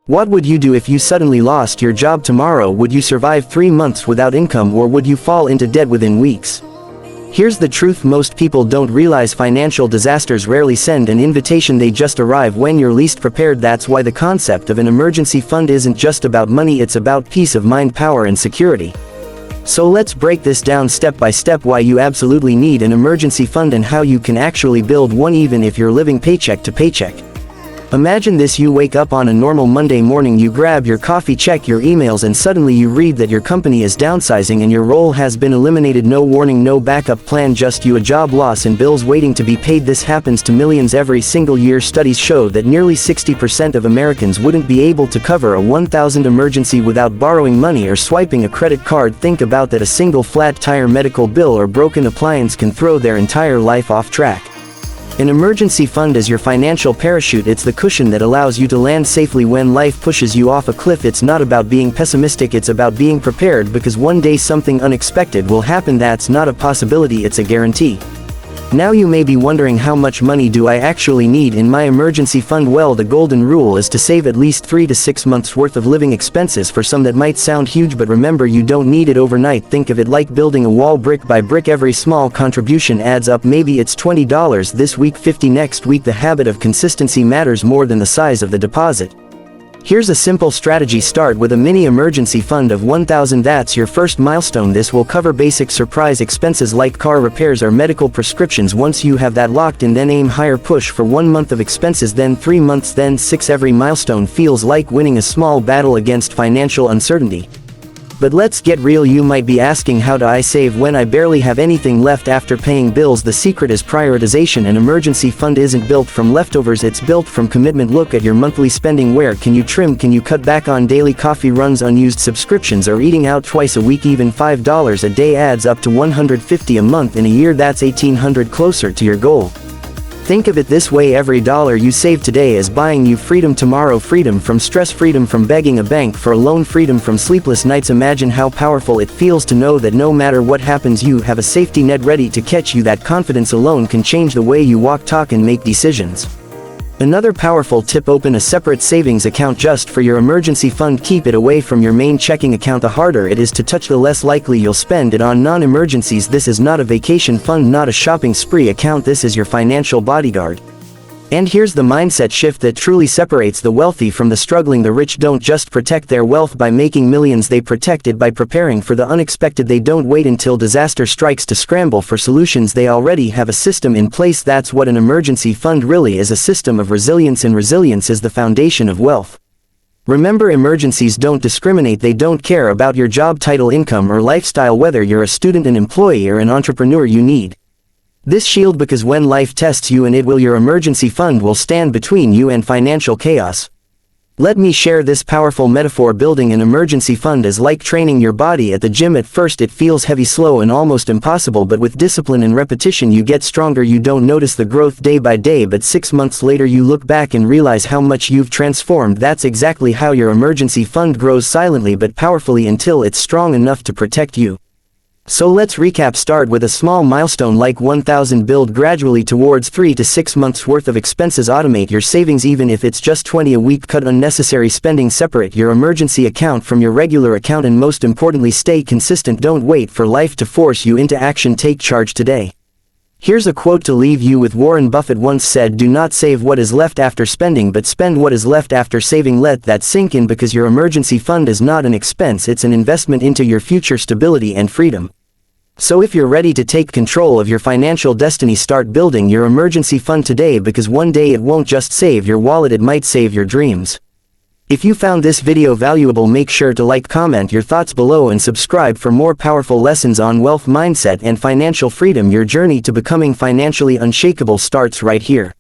What would you do if you suddenly lost your job tomorrow? Would you survive 3 months without income, or would you fall into debt within weeks? Here's the truth: most people don't realize financial disasters rarely send an invitation, they just arrive when you're least prepared. That's why the concept of an emergency fund isn't just about money, it's about peace of mind, power and security. So let's break this down step by step: why you absolutely need an emergency fund and how you can actually build one even if you're living paycheck to paycheck. Imagine this: you wake up on a normal Monday morning, you grab your coffee, check your emails, and suddenly you read that your company is downsizing and your role has been eliminated. No warning, no backup plan, just you, a job loss, and bills waiting to be paid. This happens to millions every single year. Studies show that nearly 60% of Americans wouldn't be able to cover a $1,000 emergency without borrowing money or swiping a credit card. Think about that: a single flat tire, medical bill, or broken appliance can throw their entire life off track. An emergency fund is your financial parachute. It's the cushion that allows you to land safely when life pushes you off a cliff. It's not about being pessimistic, it's about being prepared, because one day something unexpected will happen. That's not a possibility, it's a guarantee. Now you may be wondering, how much money do I actually need in my emergency fund? Well, the golden rule is to save at least 3 to 6 months worth of living expenses. For some that might sound huge, but remember, you don't need it overnight. Think of it like building a wall brick by brick. Every small contribution adds up. Maybe it's $20 this week, $50 next week. The habit of consistency matters more than the size of the deposit. Here's a simple strategy: start with a mini emergency fund of $1,000. That's your first milestone. This will cover basic surprise expenses like car repairs or medical prescriptions. Once you have that locked in, then aim higher. Push for 1 month of expenses, then 3 months, then 6. Every milestone feels like winning a small battle against financial uncertainty. But let's get real. You might be asking, how do I save when I barely have anything left after paying bills? The secret is prioritization. An emergency fund isn't built from leftovers, it's built from commitment. Look at your monthly spending. Where can you trim? Can you cut back on daily coffee runs, unused subscriptions, or eating out twice a week? Even $5 a day adds up to $150 a month. In a year, that's $1,800 closer to your goal. Think of it this way: every dollar you save today is buying you freedom tomorrow. Freedom from stress, freedom from begging a bank for a loan, freedom from sleepless nights. Imagine how powerful it feels to know that no matter what happens, you have a safety net ready to catch you. That confidence alone can change the way you walk, talk, and make decisions. Another powerful tip: open a separate savings account just for your emergency fund. Keep it away from your main checking account. The harder it is to touch, the less likely you'll spend it on non-emergencies. This is not a vacation fund, not a shopping spree account. This is your financial bodyguard. And here's the mindset shift that truly separates the wealthy from the struggling. The rich don't just protect their wealth by making millions, they protect it by preparing for the unexpected. They don't wait until disaster strikes to scramble for solutions, they already have a system in place. That's what an emergency fund really is: a system of resilience, and resilience is the foundation of wealth. Remember, emergencies don't discriminate. They don't care about your job title, income, or lifestyle. Whether you're a student, an employee, or an entrepreneur, you need this shield, because when life tests you, and it will, your emergency fund will stand between you and financial chaos. Let me share this powerful metaphor. Building an emergency fund is like training your body at the gym. At first it feels heavy, slow, and almost impossible, but with discipline and repetition you get stronger. You don't notice the growth day by day, but 6 months later you look back and realize how much you've transformed. That's exactly how your emergency fund grows, silently but powerfully, until it's strong enough to protect you. So let's recap. Start with a small milestone like $1,000. Build gradually towards 3 to 6 months worth of expenses. Automate your savings, even if it's just $20 a week. Cut unnecessary spending. Separate your emergency account from your regular account. And most importantly, stay consistent. Don't wait for life to force you into action. Take charge today. Here's a quote to leave you with. Warren Buffett once said, "Do not save what is left after spending, but spend what is left after saving." Let that sink in, because your emergency fund is not an expense, it's an investment into your future stability and freedom. So if you're ready to take control of your financial destiny, start building your emergency fund today, because one day it won't just save your wallet, it might save your dreams. If you found this video valuable, make sure to like, comment your thoughts below, and subscribe for more powerful lessons on wealth, mindset, and financial freedom. Your journey to becoming financially unshakable starts right here.